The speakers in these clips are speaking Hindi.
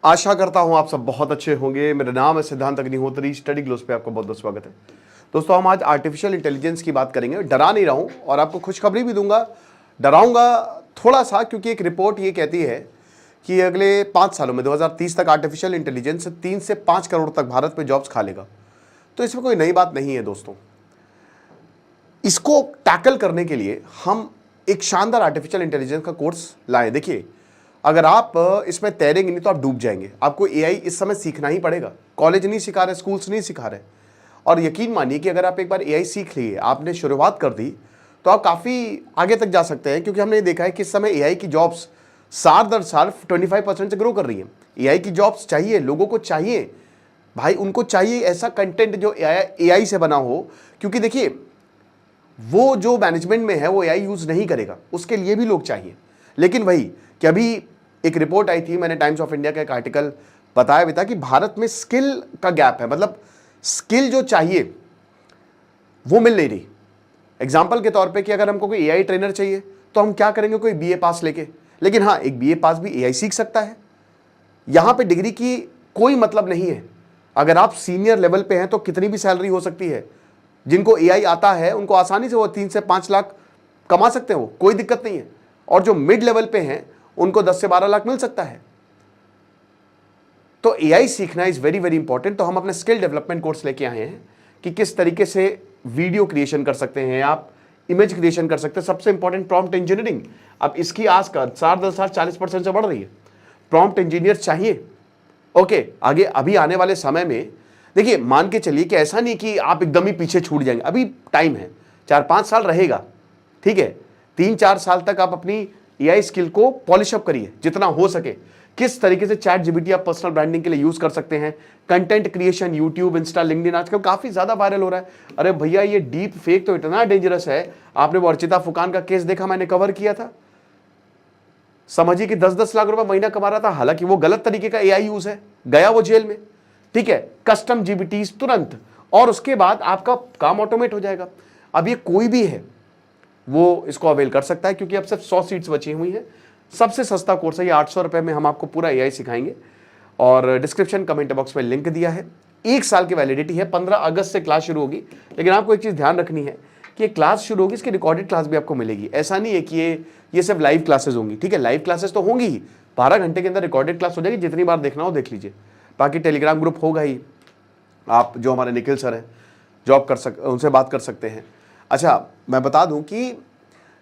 आशा करता हूं आप सब बहुत अच्छे होंगे। मेरा नाम है सिद्धांत अग्निहोत्री। स्टडी ग्लोस पे आपका बहुत बहुत स्वागत है। दोस्तों, हम आज आर्टिफिशियल इंटेलिजेंस की बात करेंगे। डरा नहीं रहा हूं और आपको खुशखबरी भी दूंगा, डराऊंगा थोड़ा सा, क्योंकि एक रिपोर्ट ये कहती है कि अगले 5 सालों में 2030 तक आर्टिफिशियल इंटेलिजेंस 3 से 5 करोड़ तक भारत में जॉब्स खा लेगा। तो इसमें कोई नई बात नहीं है दोस्तों। इसको टैकल करने के लिए हम एक शानदार आर्टिफिशियल इंटेलिजेंस का कोर्स लाए। देखिए, अगर आप इसमें तैरेंगे नहीं तो आप डूब जाएंगे। आपको एआई इस समय सीखना ही पड़ेगा। कॉलेज नहीं सिखा रहे, स्कूल्स नहीं सिखा रहे। और यकीन मानिए कि अगर आप एक बार एआई सीख लिए, आपने शुरुआत कर दी, तो आप काफ़ी आगे तक जा सकते हैं। क्योंकि हमने ये देखा है कि इस समय एआई की जॉब्स साल दर साल 25% से ग्रो कर रही है। एआई की जॉब्स चाहिए, लोगों को चाहिए भाई, उनको चाहिए ऐसा कंटेंट जो एआई से बना हो। क्योंकि देखिए, वो जो मैनेजमेंट में है वो एआई यूज़ नहीं करेगा, उसके लिए भी लोग चाहिए। लेकिन वही कि अभी एक रिपोर्ट आई थी, मैंने टाइम्स ऑफ इंडिया का एक आर्टिकल बताया भी था कि भारत में स्किल का गैप है। मतलब स्किल जो चाहिए वो मिल नहीं रही। एग्जाम्पल के तौर पे कि अगर हमको कोई एआई ट्रेनर चाहिए तो हम क्या करेंगे, कोई बीए पास लेके। लेकिन हाँ, एक बीए पास भी एआई सीख सकता है। यहां पे डिग्री की कोई मतलब नहीं है। अगर आप सीनियर लेवल पे हैं तो कितनी भी सैलरी हो सकती है। जिनको एआई आता है उनको आसानी से वो 3 से 5 लाख कमा सकते हैं, वो कोई दिक्कत नहीं है। और जो मिड लेवल पे हैं उनको 10 से 12 लाख मिल सकता है। तो एआई सीखना इज वेरी वेरी इंपॉर्टेंट। तो हम अपने स्किल डेवलपमेंट कोर्स लेके आए हैं कि किस तरीके से वीडियो क्रिएशन कर सकते हैं, आप इमेज क्रिएशन कर सकते हैं। सबसे इंपॉर्टेंट प्रॉम्प्ट इंजीनियरिंग। अब इसकी आज का 40% से बढ़ रही है। प्रॉम्प्ट इंजीनियर चाहिए। ओके, आगे अभी आने वाले समय में देखिए, मान के चलिए कि ऐसा नहीं कि आप एकदम ही पीछे छूट जाएंगे। अभी टाइम है, 4-5 साल रहेगा, ठीक है। 3-4 साल तक आप अपनी एआई स्किल को पॉलिश अप करिए जितना हो सके। किस तरीके से चैट जीपीटी आप पर्सनल ब्रांडिंग के लिए यूज कर सकते हैं। Content creation, YouTube, Insta, LinkedIn आजकल काफी ज्यादा वायरल हो रहा है। अरे भैया, ये डीप फेक तो इतना डेंजरस है। आपने वो अर्चिता फुकान का केस देखा, मैंने कवर किया था। समझिए कि 10-10 लाख रुपए महीना कमा रहा था, हालांकि वो गलत तरीके का एआई यूज है, गया वो जेल में, ठीक है। कस्टम जीपीटीज तुरंत, और उसके बाद आपका काम ऑटोमेट हो जाएगा। अब ये कोई भी है वो इसको अवेल कर सकता है, क्योंकि अब सिर्फ 100 सीट्स बची हुई हैं। सबसे सस्ता कोर्स है ये, 800 रुपए में हम आपको पूरा एआई सिखाएंगे। और डिस्क्रिप्शन कमेंट बॉक्स में लिंक दिया है। 1 साल की वैलिडिटी है, 15 अगस्त से क्लास शुरू होगी। लेकिन आपको एक चीज़ ध्यान रखनी है कि ये क्लास शुरू होगी, इसकी रिकॉर्डेड क्लास भी आपको मिलेगी। ऐसा नहीं है कि ये सिर्फ लाइव क्लासेस होंगी, ठीक है। लाइव क्लासेस तो होंगी ही, 12 घंटे के अंदर रिकॉर्डेड क्लास हो जाएगी। जितनी बार देखना हो देख लीजिए। बाकी टेलीग्राम ग्रुप होगा ही, आप जो हमारे निखिल सर हैं जॉब कर उनसे बात कर सकते हैं। अच्छा, मैं बता दूं कि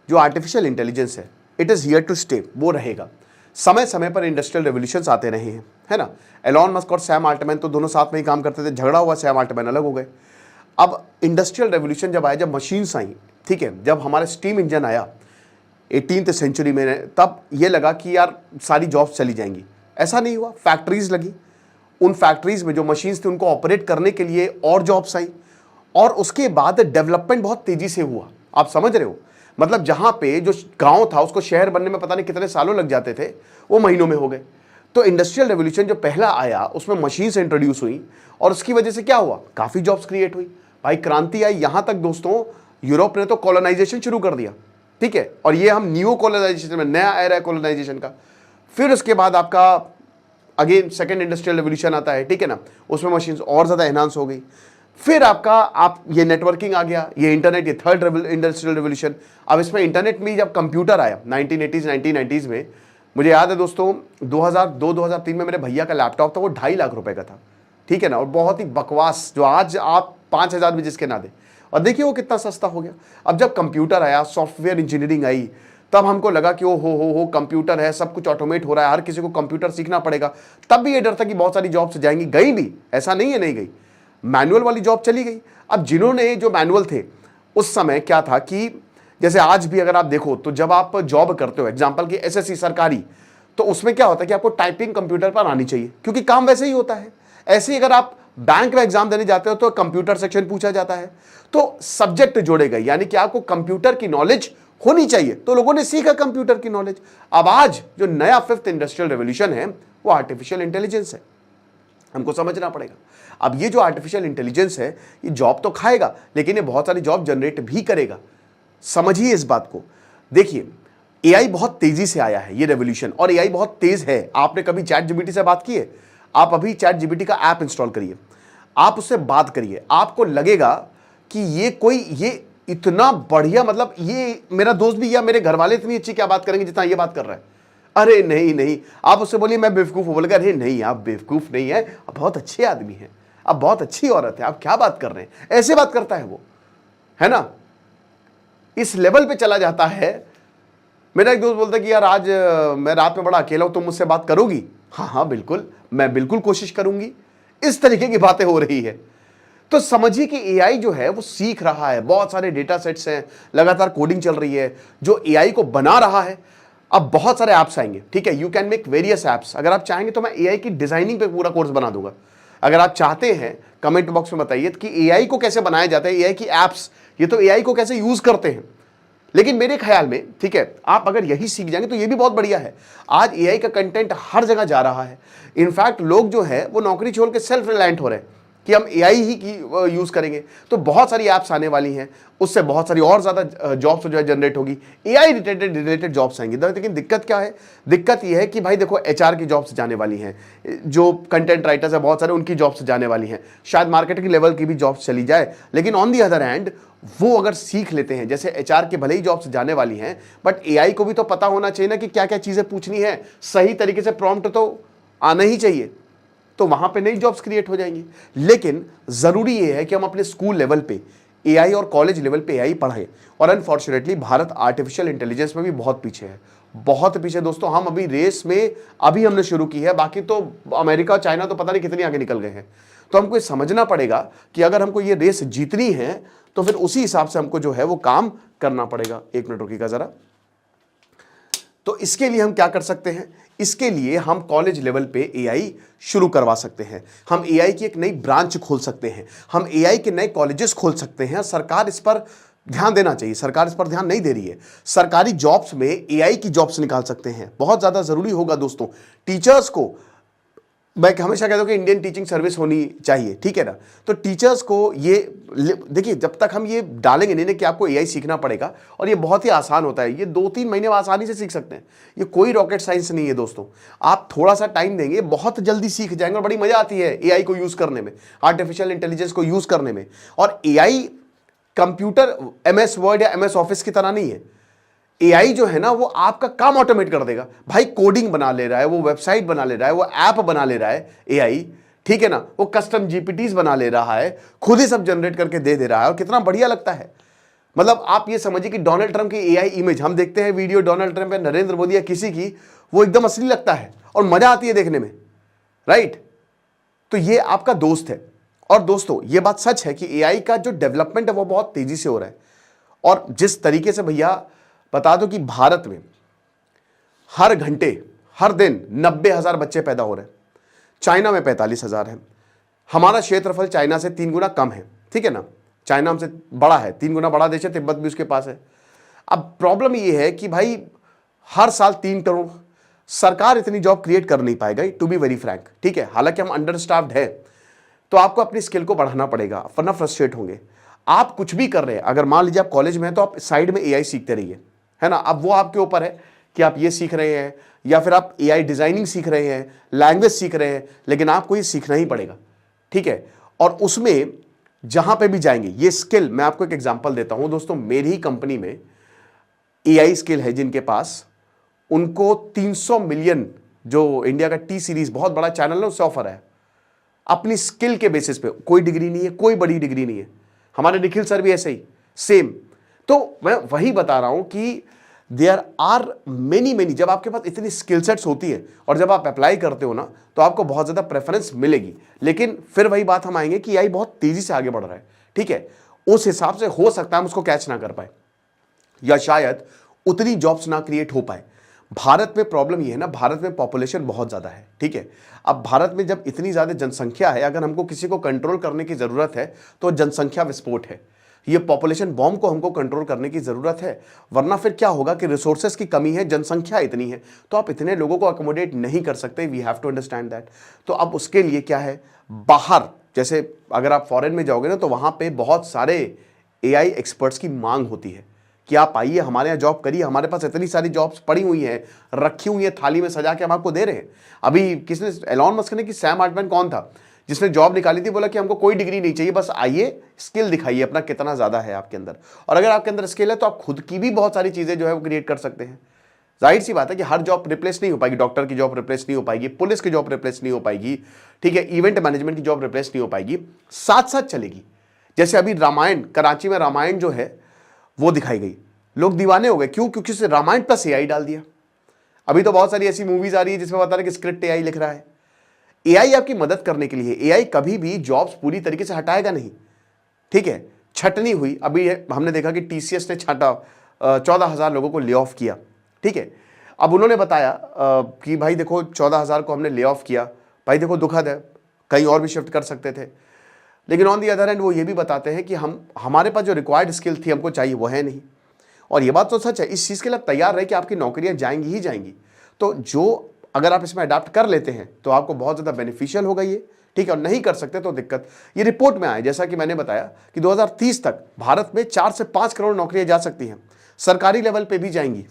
जो आर्टिफिशियल इंटेलिजेंस है, it is here to stay. वो रहेगा। समय समय पर इंडस्ट्रियल रेवोल्यूशंस आते रहे हैं, है ना। एलॉन मस्क और सैम अल्टमैन तो दोनों साथ में ही काम करते थे। झगड़ा हुआ, सैम अल्टमैन अलग हो गए। अब इंडस्ट्रियल रेवोल्यूशन जब आया, जब मशीन्स आई, ठीक है, जब हमारा स्टीम इंजन आया 18th सेंचुरी में, तब ये लगा कि यार सारी जॉब्स चली जाएंगी। ऐसा नहीं हुआ। फैक्ट्रीज लगी, उन फैक्ट्रीज में जो मशीन्स थी उनको ऑपरेट करने के लिए और जॉब्स आई। और उसके बाद डेवलपमेंट बहुत तेजी से हुआ। आप समझ रहे हो, मतलब जहां पे जो गांव था उसको शहर बनने में पता नहीं कितने सालों लग जाते थे, वो महीनों में हो गए। तो इंडस्ट्रियल रेवोल्यूशन जो पहला आया उसमें मशीन्स इंट्रोड्यूस हुई, और उसकी वजह से क्या हुआ, काफी जॉब्स क्रिएट हुई भाई। क्रांति आई। यहां तक दोस्तों, यूरोप ने तो कॉलोनाइजेशन शुरू कर दिया, ठीक है। और ये हम न्यू कॉलोनाइजेशन में, नया एरा है कॉलोनाइजेशन का। फिर उसके बाद आपका अगेन सेकेंड इंडस्ट्रियल रेवोल्यूशन आता है, ठीक है ना। उसमें मशीन्स और ज्यादा एनहांस हो गई। फिर आप ये नेटवर्किंग आ गया, ये इंटरनेट, ये थर्ड इंडस्ट्रियल रेवोल्यूशन। अब इसमें इंटरनेट में जब कंप्यूटर आया 1980s 1990s में, मुझे याद है दोस्तों 2002-2003 में मेरे भैया का लैपटॉप था, वो 2.5 लाख रुपए का था, ठीक है ना। और बहुत ही बकवास, जो आज आप 5,000 भी जिसके ना दे। और देखिए वो कितना सस्ता हो गया। अब जब कंप्यूटर आया, सॉफ्टवेयर इंजीनियरिंग आई, तब हमको लगा कि ओ हो कंप्यूटर है, सब कुछ ऑटोमेट हो रहा है, हर किसी को कंप्यूटर सीखना पड़ेगा। तब भी ये डर था कि बहुत सारी जॉब्स जाएंगी, गई भी, ऐसा नहीं है नहीं गई। मैनुअल वाली जॉब चली गई। अब जिन्होंने जो मैनुअल थे, उस समय क्या था कि जैसे आज भी अगर आप देखो तो जब आप जॉब करते हो, एग्जांपल की एसएससी सरकारी, तो उसमें क्या होता है कि आपको टाइपिंग कंप्यूटर पर आनी चाहिए, क्योंकि काम वैसे ही होता है। ऐसे ही अगर आप बैंक में एग्जाम देने जाते हो तो कंप्यूटर सेक्शन पूछा जाता है। तो सब्जेक्ट जोड़े गए, यानी कि आपको कंप्यूटर की नॉलेज होनी चाहिए। तो लोगों ने सीखा कंप्यूटर की नॉलेज। अब आज जो नया 5th इंडस्ट्रियल रेवोल्यूशन है वो आर्टिफिशियल इंटेलिजेंस है, हमको समझना पड़ेगा। अब ये जो आर्टिफिशियल इंटेलिजेंस है, ये जॉब तो खाएगा, लेकिन ये बहुत सारी जॉब जनरेट भी करेगा। समझिए इस बात को। देखिए, एआई बहुत तेजी से आया है, ये रेवोल्यूशन, और एआई बहुत तेज है। आपने कभी चैट जीपीटी से बात की है? आप अभी चैट जीपीटी का ऐप इंस्टॉल करिए, आप उससे बात करिए, आपको लगेगा कि ये इतना बढ़िया, मतलब ये मेरा दोस्त भी या मेरे घर वाले इतनी अच्छी क्या बात करेंगे जितना ये बात कर रहा है। अरे नहीं नहीं, आप उससे बोलिए मैं बेवकूफ हूं, बोलेगा अरे नहीं आप बेवकूफ नहीं है, आप बहुत अच्छे आदमी हैं, आप बहुत अच्छी औरत है, आप क्या बात कर रहे हैं, ऐसे बात करता है वो, है ना। इस लेवल पे चला जाता है। मेरा एक दोस्त बोलता है कि यार आज मैं रात में बड़ा अकेला हूं, तुम मुझसे बात करोगी? हाँ हाँ बिल्कुल, मैं बिल्कुल कोशिश करूंगी। इस तरीके की बातें हो रही है। तो समझिए कि एआई जो है वो सीख रहा है, बहुत सारे डेटा सेट्स हैं, लगातार कोडिंग चल रही है जो एआई को बना रहा है। अब बहुत सारे ऐप्स आएंगे, ठीक है, you can make various apps. अगर आप चाहेंगे तो मैं एआई की डिजाइनिंग पे पूरा कोर्स बना दूंगा। अगर आप चाहते हैं कमेंट बॉक्स में बताइए कि एआई को कैसे बनाया जाता है, एआई की एप्स, ये तो एआई को कैसे यूज करते हैं। लेकिन मेरे ख्याल में, ठीक है, आप अगर यही सीख जाएंगे तो ये भी बहुत बढ़िया है। आज एआई का कंटेंट हर जगह जा रहा है। इनफैक्ट लोग जो है वो नौकरी छोड़ के सेल्फ रिलायंट हो रहे हैं कि हम एआई ही की यूज करेंगे। तो बहुत सारी ऐप्स आने वाली हैं, उससे बहुत सारी और ज्यादा जॉब्स जो है जनरेट होगी, एआई रिलेटेड जॉब्स आएंगी। लेकिन दिक्कत क्या है? दिक्कत यह है कि भाई देखो एचआर की जॉब्स जाने वाली हैं, जो कंटेंट राइटर्स है बहुत सारे उनकी जॉब्स जाने वाली हैं, शायद मार्केटिंग लेवल की भी जॉब्स चली जाए। लेकिन ऑन दी अदर हैंड वो अगर सीख लेते हैं, जैसे एचआर के भले ही जॉब्स जाने वाली हैं, बट एआई को भी तो पता होना चाहिए ना कि क्या क्या चीजें पूछनी है, सही तरीके से प्रॉम्प्ट तो आना ही चाहिए, तो वहां पे नई जॉब्स क्रिएट हो जाएंगी। लेकिन जरूरी यह है कि हम अपने स्कूल लेवल पे एआई और कॉलेज लेवल पे एआई पढ़ाएं। और अनफॉर्चुनेटली भारत आर्टिफिशियल इंटेलिजेंस में भी बहुत पीछे है, बहुत पीछे दोस्तों। हम अभी रेस में अभी हमने शुरू की है, बाकी तो अमेरिका चाइना तो पता नहीं कितनी आगे निकल गए हैं। तो हमको ये समझना पड़ेगा कि अगर हमको ये रेस जीतनी है तो फिर उसी हिसाब से हमको जो है वो काम करना पड़ेगा। एक मिनट रुकिएगा जरा। तो इसके लिए हम क्या कर सकते हैं? इसके लिए हम कॉलेज लेवल पे एआई शुरू करवा सकते हैं, हम एआई की एक नई ब्रांच खोल सकते हैं, हम एआई के नए कॉलेजेस खोल सकते हैं। सरकार इस पर ध्यान देना चाहिए, सरकार इस पर ध्यान नहीं दे रही है। सरकारी जॉब्स में एआई की जॉब्स निकाल सकते हैं, बहुत ज्यादा जरूरी होगा दोस्तों। टीचर्स को मैं हमेशा कहता हूं कि इंडियन टीचिंग सर्विस होनी चाहिए, ठीक है ना। तो टीचर्स को ये देखिए, जब तक हम ये डालेंगे नहीं ना कि आपको एआई सीखना पड़ेगा, और ये बहुत ही आसान होता है, ये 2-3 महीने में आसानी से सीख सकते हैं, ये कोई रॉकेट साइंस नहीं है दोस्तों। आप थोड़ा सा टाइम देंगे बहुत जल्दी सीख जाएंगे, और बड़ी मजा आती है एआई को यूज करने में, आर्टिफिशियल इंटेलिजेंस को यूज करने में। और एआई कंप्यूटर एमएस वर्ड या एमएस ऑफिस की तरह नहीं है। एआई जो है ना वो आपका काम ऑटोमेट कर देगा। भाई कोडिंग बना ले रहा है, वो वेबसाइट बना ले रहा है, वो ऐप बना ले रहा है एआई, ठीक है ना, वो कस्टम जीपीटीज बना ले रहा है, खुद ही सब जनरेट करके दे दे रहा है, और कितना बढ़िया लगता है। मतलब आप ये समझिए कि डोनाल्ड ट्रंप की एआई इमेज, हम देखते हैं वीडियो डोनाल्ड ट्रंप या नरेंद्र मोदी या किसी की, वो एकदम असली लगता है और मजा आती है देखने में, राइट। तो ये आपका दोस्त है। और दोस्तों ये बात सच है कि एआई का जो डेवलपमेंट है वो बहुत तेजी से हो रहा है। और जिस तरीके से भैया बता दो कि भारत में हर घंटे हर दिन 90,000 बच्चे पैदा हो रहे हैं, चाइना में 45,000 है, हमारा क्षेत्रफल चाइना से 3 गुना कम है, ठीक है ना, चाइना हमसे बड़ा है, 3 गुना बड़ा देश है, तिब्बत भी उसके पास है। अब प्रॉब्लम ये है कि भाई हर साल 3 करोड़, सरकार इतनी जॉब क्रिएट कर नहीं पाएगा, टू बी वेरी फ्रैंक, ठीक है। हालांकि हम अंडरस्टाफ्ड है, तो आपको अपनी स्किल को बढ़ाना पड़ेगा, वरना फ्रस्ट्रेट होंगे। आप कुछ भी कर रहे हैं, अगर मान लीजिए आप कॉलेज में हैं तो आप साइड में एआई सीखते रहिए, है ना। अब वो आपके ऊपर है कि आप ये सीख रहे हैं या फिर आप एआई डिजाइनिंग सीख रहे हैं, लैंग्वेज सीख रहे हैं, लेकिन आपको ये सीखना ही पड़ेगा, ठीक है। और उसमें जहां पे भी जाएंगे ये स्किल, मैं आपको एक एग्जांपल देता हूं दोस्तों, मेरी ही कंपनी में एआई स्किल है जिनके पास, उनको 300 मिलियन जो इंडिया का टी सीरीज बहुत बड़ा चैनल है उससे ऑफर है, अपनी स्किल के बेसिस पे। कोई डिग्री नहीं है, कोई बड़ी डिग्री नहीं है। हमारे निखिल सर भी ऐसे ही सेम। तो मैं वही बता रहा हूं कि देयर आर मेनी, जब आपके पास इतनी स्किल सेट्स होती है और जब आप अप्लाई करते हो ना, तो आपको बहुत ज्यादा प्रेफरेंस मिलेगी। लेकिन फिर वही बात हम आएंगे कि एआई बहुत तेजी से आगे बढ़ रहा है, ठीक है। उस हिसाब से हो सकता है हम उसको कैच ना कर पाए, या शायद उतनी जॉब्स ना क्रिएट हो पाए। भारत में प्रॉब्लम ये है ना, भारत में पॉपुलेशन बहुत ज़्यादा है, ठीक है। अब भारत में जब इतनी ज़्यादा जनसंख्या है, अगर हमको किसी को कंट्रोल करने की ज़रूरत है तो जनसंख्या विस्फोट है, ये पॉपुलेशन बॉम्ब को हमको कंट्रोल करने की ज़रूरत है। वरना फिर क्या होगा कि रिसोर्सेज की कमी है, जनसंख्या इतनी है, तो आप इतने लोगों को अकोमोडेट नहीं कर सकते। We have to understand that. तो अब उसके लिए क्या है, बाहर जैसे अगर आप फॉरेन में जाओगे ना, तो वहाँ पर बहुत सारे एआई एक्सपर्ट्स की मांग होती है कि आप आइए हमारे यहाँ जॉब करिए, हमारे पास इतनी सारी जॉब्स पड़ी हुई हैं, रखी हुई हैं, थाली में सजा के हम आपको दे रहे हैं। अभी किसने, एलॉन मस्क ने, कि सैम आल्टमैन कौन था जिसने जॉब निकाली थी, बोला कि हमको कोई डिग्री नहीं चाहिए, बस आइए स्किल दिखाइए अपना कितना ज़्यादा है आपके अंदर। और अगर आपके अंदर स्किल है तो आप खुद की भी बहुत सारी चीज़ें जो है वो क्रिएट कर सकते हैं। जाहिर सी बात है कि हर जॉब रिप्लेस नहीं हो पाएगी, डॉक्टर की जॉब रिप्लेस नहीं हो पाएगी, पुलिस की जॉब रिप्लेस नहीं हो पाएगी, ठीक है, इवेंट मैनेजमेंट की जॉब रिप्लेस नहीं हो पाएगी, साथ साथ चलेगी। जैसे अभी रामायण, कराची में रामायण जो है वो दिखाई गई, लोग दीवाने हो गए, क्यों? क्योंकि उससे रामायण प्लस एआई डाल दिया। अभी तो बहुत सारी ऐसी मूवीज आ रही है जिसमें बता रहे कि स्क्रिप्ट एआई लिख रहा है। एआई आपकी मदद करने के लिए, एआई कभी भी जॉब्स पूरी तरीके से हटाएगा नहीं, ठीक है। छटनी हुई, अभी हमने देखा कि टीसीएस ने छाटा 14,000 लोगों को ले ऑफ किया, ठीक है। अब उन्होंने बताया कि भाई देखो 14,000 को हमने ले ऑफ किया, भाई देखो दुखद है, कहीं और भी शिफ्ट कर सकते थे। लेकिन ऑन दी अदर हैंड वो ये भी बताते हैं कि हमारे पास जो रिक्वायर्ड स्किल थी हमको चाहिए वो है नहीं। और ये बात तो सच है, इस चीज़ के लिए आप तैयार रहे कि आपकी नौकरियां जाएंगी ही जाएंगी। तो जो अगर आप इसमें अडाप्ट कर लेते हैं तो आपको बहुत ज़्यादा बेनिफिशियल होगा ये, ठीक है। और नहीं कर सकते तो दिक्कत। ये रिपोर्ट में आए, जैसा कि मैंने बताया कि 2030 तक भारत में 4 से 5 करोड़ नौकरियां जा सकती हैं, सरकारी लेवल पे भी जाएंगी,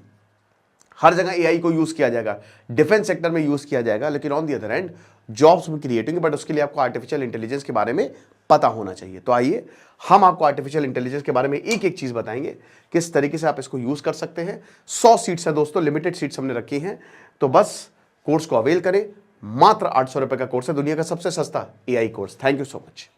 हर जगह एआई को यूज़ किया जाएगा, डिफेंस सेक्टर में यूज़ किया जाएगा। लेकिन on the other hand jobs भी क्रिएट होंगे, बट उसके लिए आपको आर्टिफिशियल इंटेलिजेंस के बारे में पता होना चाहिए। तो आइए हम आपको आर्टिफिशियल इंटेलिजेंस के बारे में एक एक चीज़ बताएंगे, किस तरीके से आप इसको यूज़ कर सकते हैं। 100 सीट्स हैं दोस्तों, लिमिटेड सीट्स हमने रखी हैं, तो बस कोर्स को अवेल करें। मात्र 800 रुपये का कोर्स है, दुनिया का सबसे सस्ता AI course. Thank you so much.